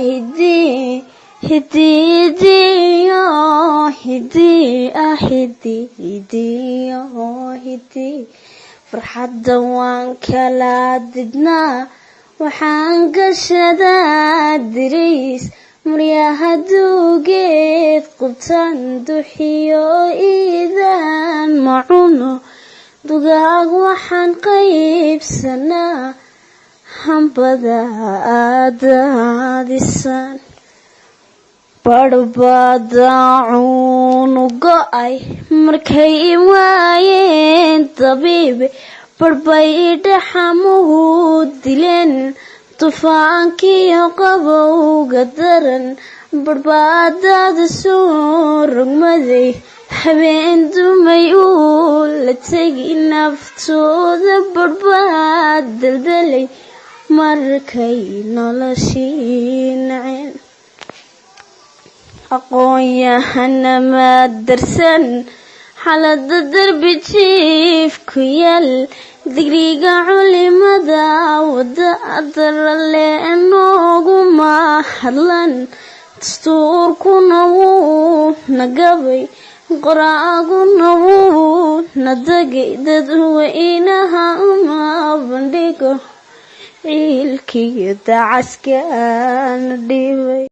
hiddi hiddi hiddi hiddi farxadda waan kala didnaa waxaan gashadaa diriis maryaha duugeed qubtan duxiyo iidaan macuno dugaag waxaan qaybsanaa hambada aadaadisan barbadaacun u go'ay markay waayeen dabiib barbay dhaxamuhu dileen tufaankiyo qabowga daran barbadaada soo rogmaday habeen dumay uu la tegi naftooda barbaad daldalay markay noloshii naceen aqoon-yahana madarsan xaalada darbi jiif ku yaal digriga culimada wada darale nooguma hadlan dastuurkuna wuu nagabay qoraaguna wuu nadagay dadweynaha uma bandhigo ciilkiyo dacaska na dhibay